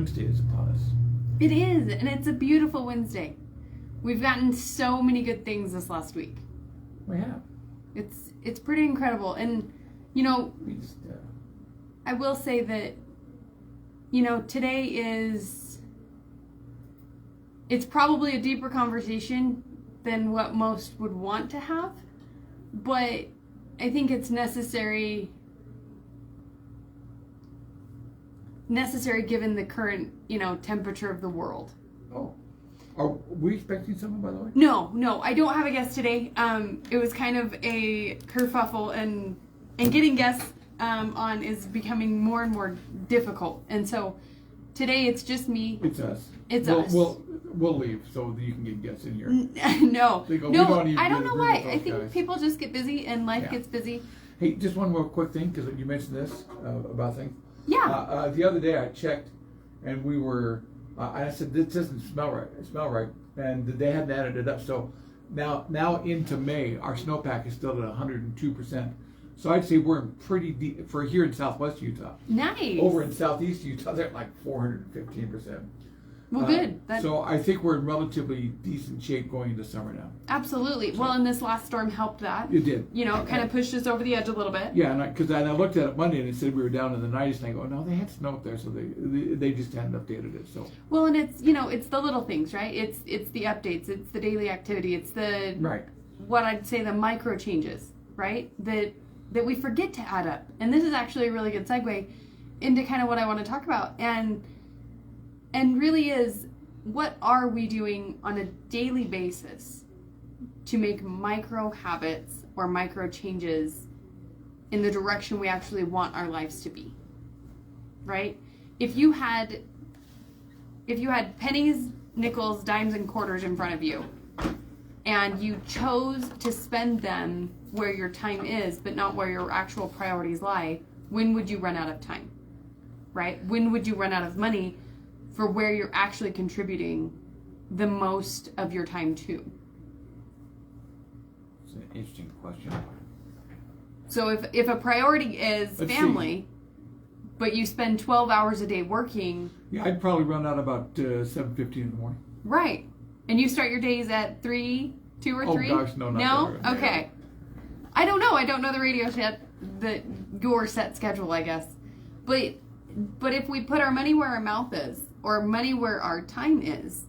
Wednesday is upon us. It is, and it's a beautiful Wednesday. We've gotten so many good things this last week. We have. It's pretty incredible. And, you know, We just, I will say that, you know, today it's probably a deeper conversation than what most would want to have, but I think it's necessary given the current, you know, temperature of the world. oh. Are we expecting someone, by the way? No, I don't have a guest today. It was kind of a kerfuffle, and getting guests on is becoming more and more difficult. And so today it's just me. It's us. It's us. We'll leave so that you can get guests in here. No, They go, "We don't even I don't get know a why. room with I those think guys." people just get busy and life Yeah. gets busy. Hey, just one more quick thing, because you mentioned this about things. Yeah. The other day I checked, and we were. I said this doesn't smell right, and they hadn't added it up. So now into May, our snowpack is still at 102%. So I'd say we're in pretty deep for here in Southwest Utah. Nice. Over in Southeast Utah, they're at like 415%. Well, good. So I think we're in relatively decent shape going into summer now. Absolutely. Well, and this last storm helped that. It did. You know, it kind of pushed us over the edge a little bit. Yeah, and because I looked at it Monday and it said we were down in the 90s, and I go, no, they had snow up there, so they just hadn't updated it. So Well, and it's, you know, it's the little things, right? It's the updates, it's the daily activity, it's the right. what I'd say the micro changes, right? That we forget to add up. And this is actually a really good segue into kind of what I want to talk about. And really is, what are we doing on a daily basis to make micro habits or micro changes in the direction we actually want our lives to be, right? If you had pennies, nickels, dimes, and quarters in front of you, and you chose to spend them where your time is, but not where your actual priorities lie, when would you run out of time, right? When would you run out of money for where you're actually contributing the most of your time to? It's an interesting question. So if a priority is Let's family, but you spend 12 hours a day working, Yeah, I'd probably run out about 7:15 in the morning. right, and you start your days at 3, 2 or 3? Oh gosh, no, not No? that. Okay. I don't know. I don't know the radio set, your set schedule, I guess. But if we put our money where our mouth is, or money where our time is,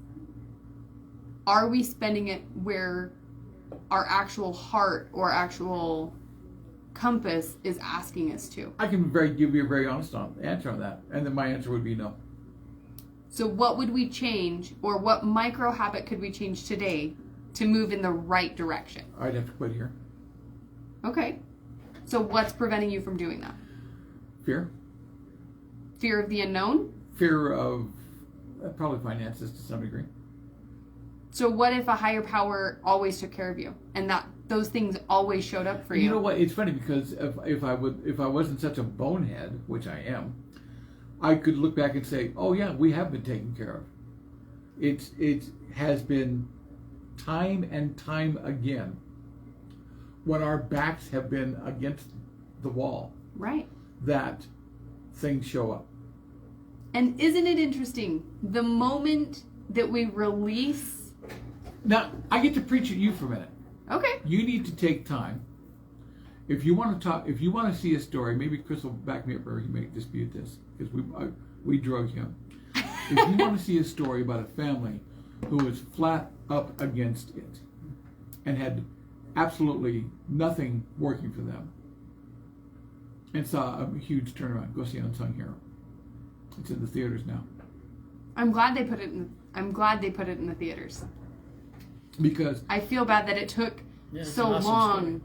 are we spending it where our actual heart or actual compass is asking us to? I can give you a very honest answer on that, and then my answer would be no. So what would we change, or what micro habit could we change today to move in the right direction? I'd have to quit here. Okay. So what's preventing you from doing that? Fear. Fear of the unknown? Fear of probably finances to some degree. So what if a higher power always took care of you, and that those things always showed up for you? You know what? It's funny because if I wasn't such a bonehead, which I am, I could look back and say, "Oh yeah, we have been taken care of." It has been time and time again when our backs have been against the wall Right. that things show up. And isn't it interesting? The moment that we release... Now, I get to preach at you for a minute. Okay. You need to take time. If you want to talk, if you want to see a story, maybe Chris will back me up, or he may dispute this because we drug him. If you want to see a story about a family who was flat up against it and had absolutely nothing working for them, and saw a huge turnaround, go see Unsung Hero. It's in the theaters now. I'm glad they put it in the theaters. Because I feel bad that it took it's so an awesome long. story.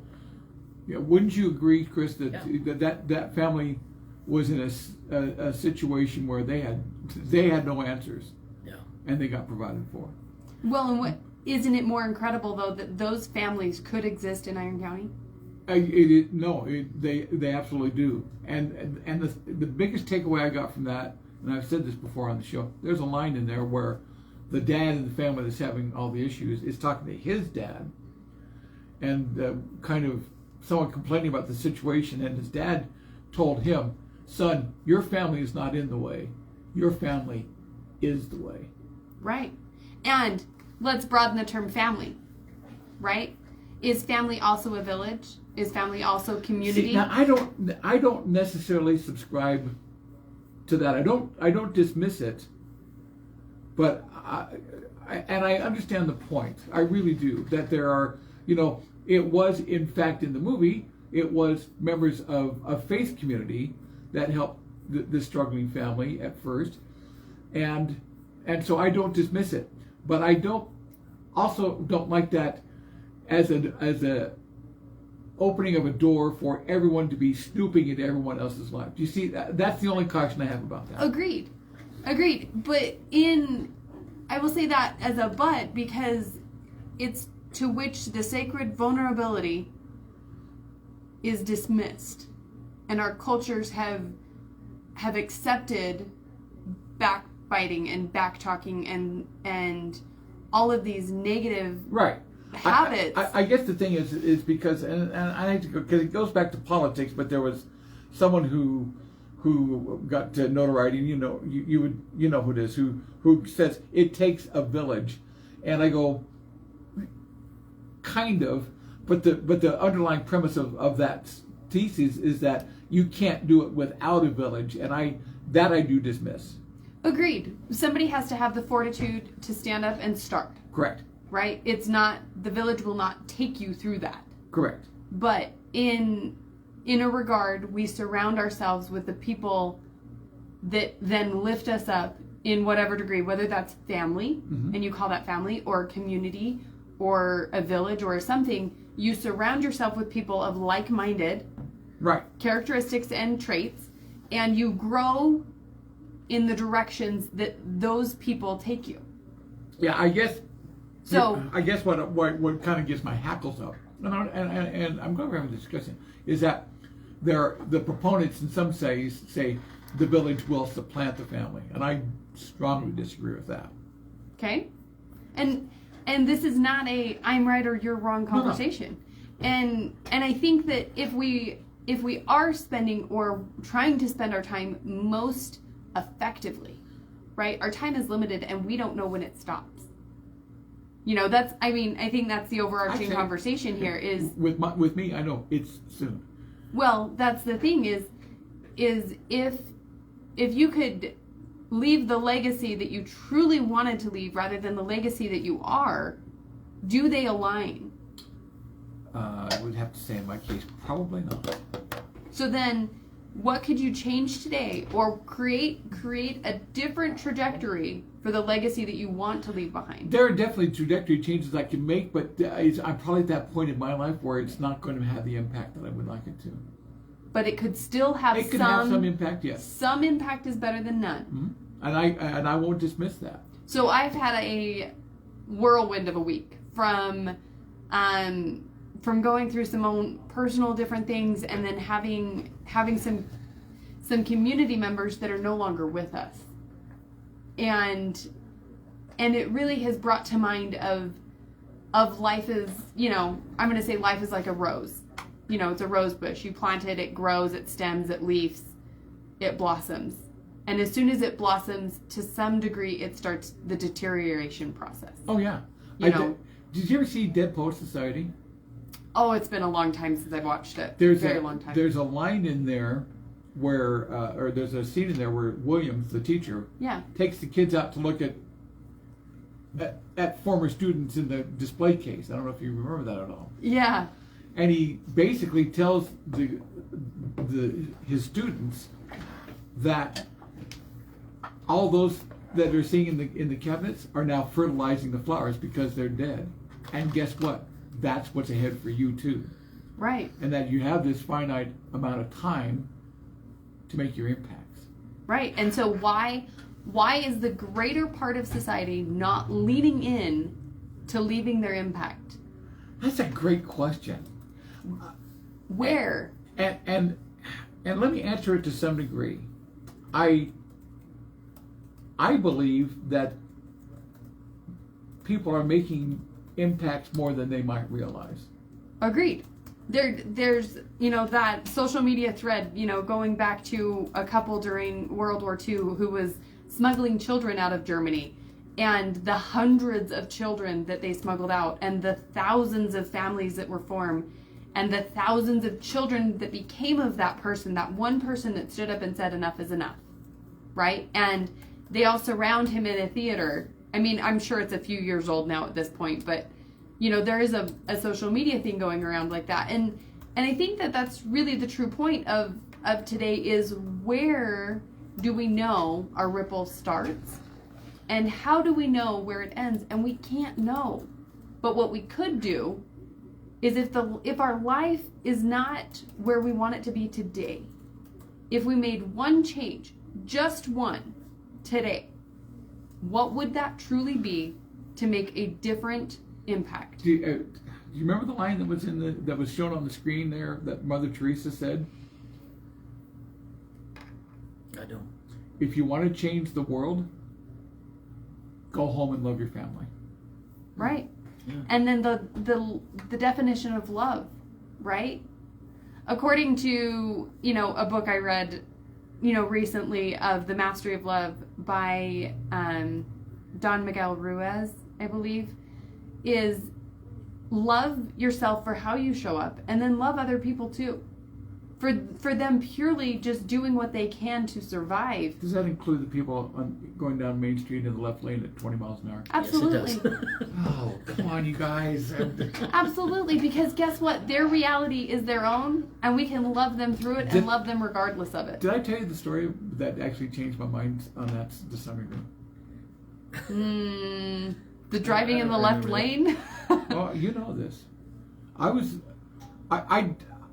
yeah, wouldn't you agree, Chris, that Yeah. that family was in a situation where they had no answers, Yeah. and they got provided for. Well, and isn't it more incredible though that those families could exist in Iron County? They absolutely do. And the biggest takeaway I got from that, and I've said this before on the show, there's a line in there where the dad in the family that's having all the issues is talking to his dad, and kind of someone complaining about the situation, and his dad told him, "Son, your family is not in the way. Your family is the way. Right. And let's broaden the term family, right? Is family also a village? Is family also community? See, now I don't necessarily subscribe to that. I don't dismiss it, but I understand the point. I really do. That there are, it was in fact in the movie, it was members of a faith community that helped the struggling family at first, and so I don't dismiss it, but I don't like that as a opening of a door for everyone to be snooping into everyone else's life. Do you see? That's the only caution I have about that. Agreed. But I will say that as a but, because it's to which the sacred vulnerability is dismissed, and our cultures have accepted backbiting and backtalking and all of these negative right habits. I guess the thing is because and I hate to go because it goes back to politics, but there was someone who got notoriety, and you know who it is, who says it takes a village, and I go kind of, but the underlying premise of that thesis is that you can't do it without a village, and I do dismiss. Agreed. Somebody has to have the fortitude to stand up and start. Correct. Right? It's not, the village will not take you through that. Correct. But in a regard, we surround ourselves with the people that then lift us up in whatever degree, whether that's family, mm-hmm. and you call that family, or community, or a village, or something. You surround yourself with people of like-minded right characteristics and traits, and you grow in the directions that those people take you. Yeah, I guess. So I guess what kind of gets my hackles up, and I'm going to have a discussion, is that the proponents in some say the village will supplant the family, and I strongly disagree with that. Okay, and this is not a I'm right or you're wrong conversation, no. and I think that if we are spending or trying to spend our time most effectively, right? Our time is limited, and we don't know when it stops. I think that's the overarching conversation here is... With me, I know it's soon. Well, that's the thing is if you could leave the legacy that you truly wanted to leave rather than the legacy that you are, do they align? I would have to say in my case, probably not. So then, what could you change today or create a different trajectory for the legacy that you want to leave behind? There are definitely trajectory changes I can make, but I'm probably at that point in my life where it's not going to have the impact that I would like it to. But it could still have It could have some impact, yes. Some impact is better than none. Mm-hmm. And I won't dismiss that. So I've had a whirlwind of a week from going through some own personal different things, and then having some community members that are no longer with us, and it really has brought to mind of life is, I'm going to say life is like a rose. It's a rose bush. You plant it, it grows, it stems, it leaves, it blossoms, and as soon as it blossoms, to some degree, it starts the deterioration process. Oh yeah. Did you ever see Dead Poets Society? Oh, it's been a long time since I've watched it. Long time. There's a line in there where, or there's a scene in there where Williams, the teacher, takes the kids out to look at former students in the display case. I don't know if you remember that at all. Yeah. And he basically tells his students that all those that they're seeing in the cabinets are now fertilizing the flowers because they're dead. And guess what? That's what's ahead for you too. Right. And that you have this finite amount of time to make your impacts. Right. And so why is the greater part of society not leaning in to leaving their impact? That's a great question. Where? And let me answer it to some degree. I believe that people are making impacts more than they might realize. Agreed. There's that social media thread, going back to a couple during World War II who was smuggling children out of Germany, and the hundreds of children that they smuggled out, and the thousands of families that were formed, and the thousands of children that became of that person, that one person that stood up and said enough is enough, right? And they all surround him in a theater. I mean, I'm sure it's a few years old now at this point, but you know, there is a social media thing going around like that. And I think that that's really the true point of today is, where do we know our ripple starts? And how do we know where it ends? And we can't know. But what we could do is, if our life is not where we want it to be today, if we made one change, just one, today, what would that truly be to make a different impact? Do you remember the line that was shown on the screen there that Mother Teresa said? I don't. If you want to change the world, go home and love your family. Right. Yeah. And then the definition of love, right? According to, you know, a book I read, you know, recently, of The Mastery of Love by Don Miguel Ruiz, I believe, is love yourself for how you show up, and then love other people too. For them purely just doing what they can to survive. Does that include the people going down Main Street in the left lane at 20 miles an hour? Absolutely. Yes, it does. Oh, come on, you guys. Absolutely, because guess what? Their reality is their own, and we can love them through it and love them regardless of it. Did I tell you the story that actually changed my mind on that to some degree? The driving in the left lane? Well, you know this.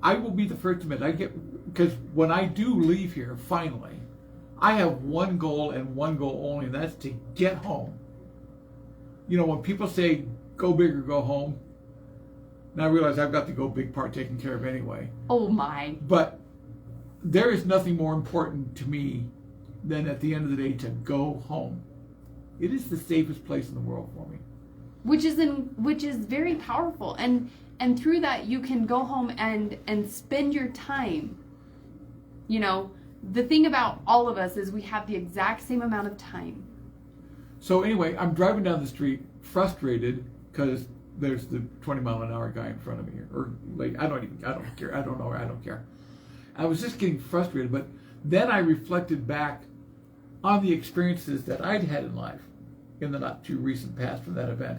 I will be the first to admit, because when I do leave here, finally, I have one goal and one goal only, and that's to get home. You know, when people say, go big or go home, now I realize I've got the go big part taken care of anyway. Oh my. But there is nothing more important to me than, at the end of the day, to go home. It is the safest place in the world for me. Which is very powerful, and through that you can go home and spend your time. You know, the thing about all of us is we have the exact same amount of time. So anyway, I'm driving down the street frustrated because there's the 20-mile-an-hour guy in front of me, or like I don't care. I was just getting frustrated, but then I reflected back on the experiences that I'd had in life in the not too recent past from that event.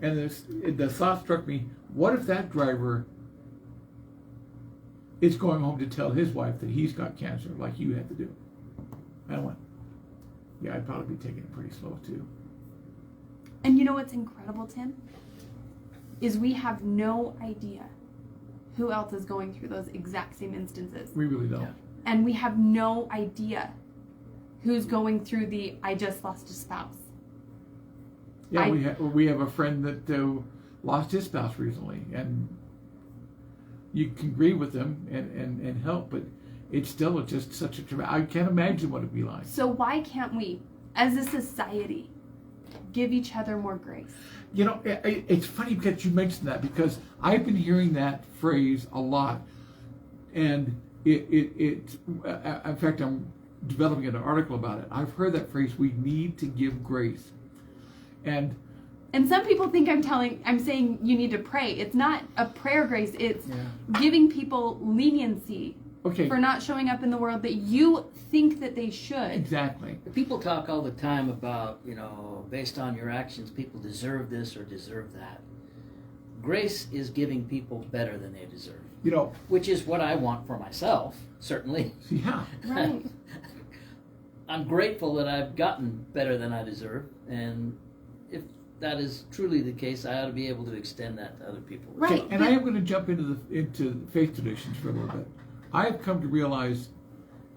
And the thought struck me, what if that driver is going home to tell his wife that he's got cancer like you had to do? And I went, yeah, I'd probably be taking it pretty slow too. And you know what's incredible, Tim? Is we have no idea who else is going through those exact same instances. We really don't. Yeah. And we have no idea who's going through the I just lost a spouse. Yeah, we have a friend that lost his spouse recently, and you can agree with them and help, but it's still just such a I can't imagine what it'd be like. So why can't we, as a society, give each other more grace? You know, it's funny that you mentioned that, because I've been hearing that phrase a lot, and in fact, I'm developing an article about it. I've heard that phrase, we need to give grace. And some people think I'm saying you need to pray. It's not a prayer grace. It's giving people leniency for not showing up in the world that you think that they should. Exactly. People talk all the time about, you know, based on your actions, people deserve this or deserve that. Grace is giving people better than they deserve. You know, which is what I want for myself, certainly. Yeah. Right. I'm grateful that I've gotten better than I deserve, and if that is truly the case, I ought to be able to extend that to other people. Right. Okay, and I am going to jump into faith traditions for a little bit. I have come to realize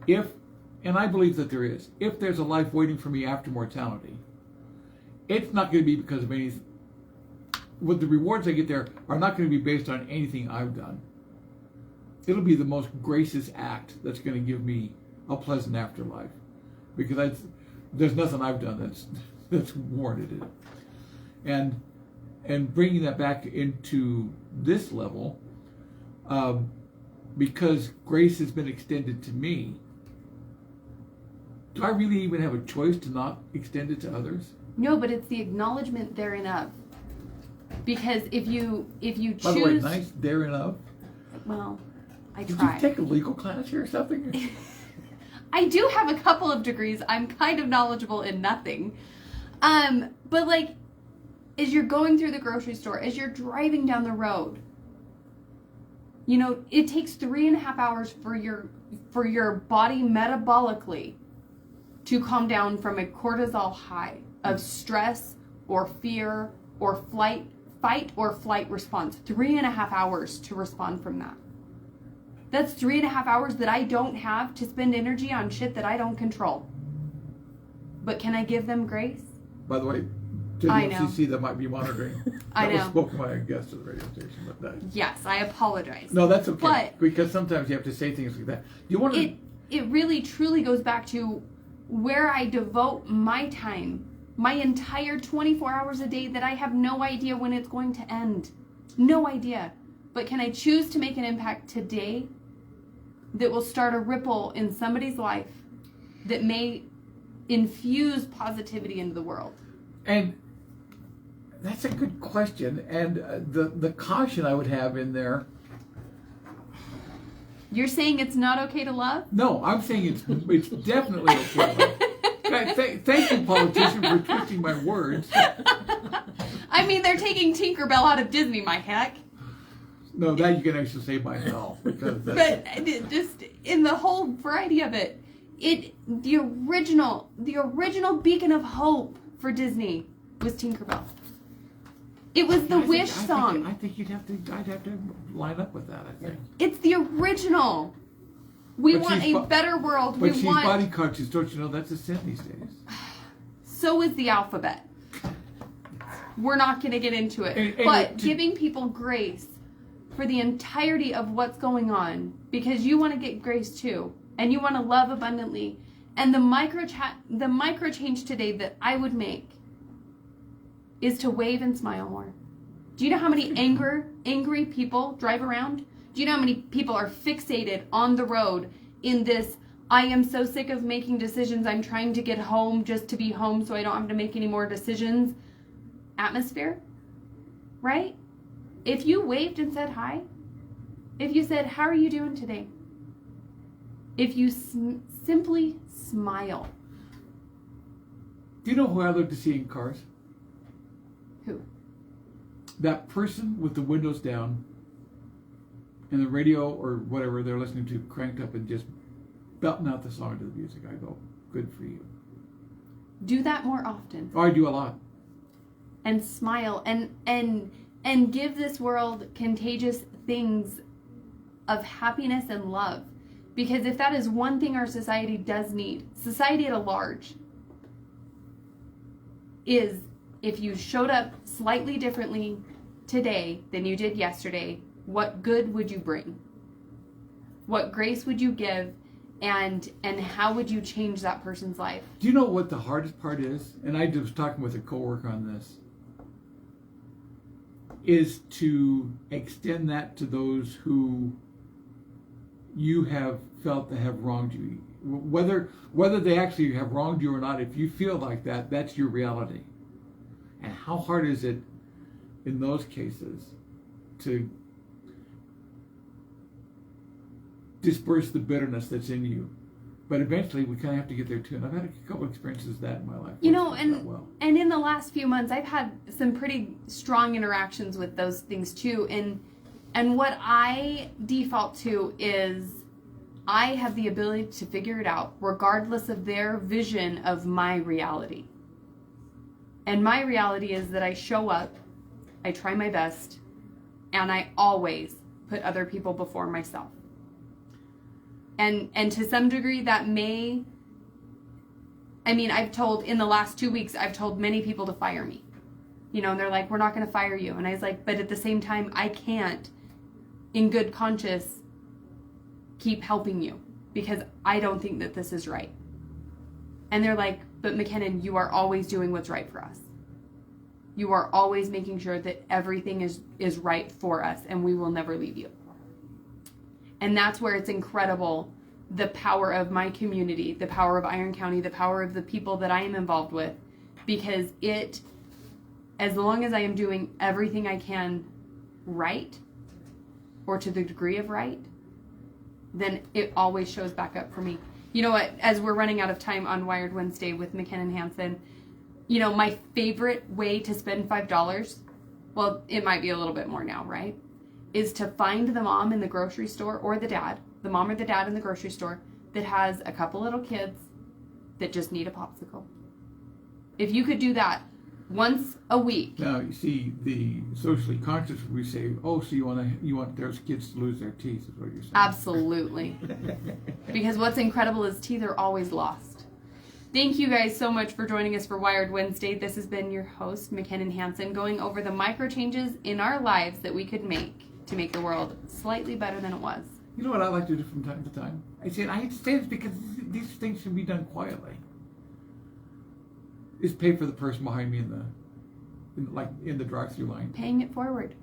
and I believe that there is, if there's a life waiting for me after mortality, it's not going to be because of anything. What the rewards I get there are not going to be based on anything I've done. It'll be the most gracious act that's going to give me a pleasant afterlife, because there's nothing I've done that's warranted it. And bringing that back into this level, because grace has been extended to me, do I really even have a choice to not extend it to others? No, but it's the acknowledgement therein of. Because if you choose, By the way, nice therein of. well, I Did try. you take a legal class here or something? I do have a couple of degrees. I'm kind of knowledgeable in nothing. But like, as you're going through the grocery store, as you're driving down the road, you know, it takes 3.5 hours for your body metabolically to calm down from a cortisol high of stress or fear or fight or flight response. 3.5 hours to respond from that. That's 3.5 hours that I don't have to spend energy on shit that I don't control. But can I give them grace? By the way, to the I know. FCC that might be monitoring. I That was know. spoken by a guest of the radio station. But that, Yes, I apologize. no, that's okay. But- because sometimes you have to say things like that. You want to. It really truly goes back to where I devote my time, my entire 24 hours a day that I have no idea when it's going to end. No idea. But can I choose to make an impact today that will start a ripple in somebody's life that may infuse positivity into the world? And that's a good question. And the caution I would have in there. You're saying it's not okay to love? No, I'm saying it's definitely okay. Thank you, politician, for twisting my words. I mean, they're taking Tinkerbell out of Disney, my heck. No, that you can actually say myself because that's, But just in the whole variety of it, the original beacon of hope for Disney was Tinkerbell. It was the Wish song. I think I'd have to line up with that. I think. It's the original. We But want she's a better world. But We she's want. body conscious, don't you know? That's a sin these days. So is the alphabet. We're not going to get into it. And But giving people grace for the entirety of what's going on, because you want to get grace too, and you want to love abundantly. And the micro change today that I would make is to wave and smile more. Do you know how many angry people drive around? Do you know how many people are fixated on the road in this, I am so sick of making decisions, I'm trying to get home just to be home so I don't have to make any more decisions atmosphere? Right? If you waved and said hi, if you said, how are you doing today? If you simply smile. Do you know who I love to see in cars? Who? That person with the windows down and the radio or whatever they're listening to cranked up and just belting out the song to the music. I go, good for you. Do that more often. Oh, I do a lot. And smile and give this world contagious things of happiness and love. Because if that is one thing our society does need, society at large, is if you showed up slightly differently today than you did yesterday, what good would you bring? What grace would you give? And how would you change that person's life? Do you know what the hardest part is? And I was talking with a coworker on this. Is to extend that to those who you have felt that have wronged you. Whether they actually have wronged you or not, if you feel like that, that's your reality. And how hard is it in those cases to disperse the bitterness that's in you? But eventually we kind of have to get there too. And I've had a couple experiences of that in my life. You know, It's worked out well. and in the last few months, I've had some pretty strong interactions with those things too. And what I default to is I have the ability to figure it out regardless of their vision of my reality. And my reality is that I show up, I try my best, and I always put other people before myself. And to some degree that may, I mean, in the last 2 weeks, I've told many people to fire me. You know, and they're like, we're not going to fire you. And I was like, but at the same time, I can't, in good conscience, keep helping you because I don't think that this is right. And they're like, but McKinnon, you are always doing what's right for us. You are always making sure that everything is right for us and we will never leave you. And that's where it's incredible the power of my community, the power of Iron County, the power of the people that I am involved with, because as long as I am doing everything I can right, or to the degree of right, then it always shows back up for me. You know what, as we're running out of time on Wired Wednesday with McKinnon Hansen, you know, my favorite way to spend $5, well, it might be a little bit more now, right, is to find the mom in the grocery store, or the dad, the mom or the dad in the grocery store that has a couple little kids that just need a popsicle. If you could do that once a week. Now, you see, the socially conscious, we say, oh, so you want those kids to lose their teeth, is what you're saying. Absolutely. Because what's incredible is teeth are always lost. Thank you guys so much for joining us for Wired Wednesday. This has been your host, McKinnon Hansen, going over the micro changes in our lives that we could make to make the world slightly better than it was. You know what I like to do from time to time? I hate to say this because these things should be done quietly. Is pay for the person behind me in the drive-through line. Paying it forward.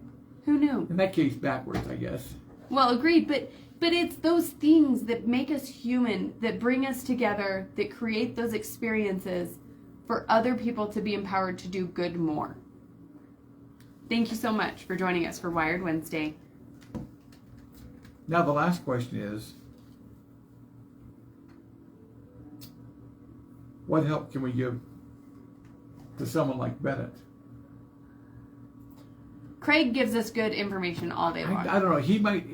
Who knew? In that case, backwards, I guess. Well, agreed, but it's those things that make us human, that bring us together, that create those experiences for other people to be empowered to do good more. Thank you so much for joining us for Wired Wednesday. Now the last question is, what help can we give to someone like Bennett? Craig gives us good information all day long. I don't know. He might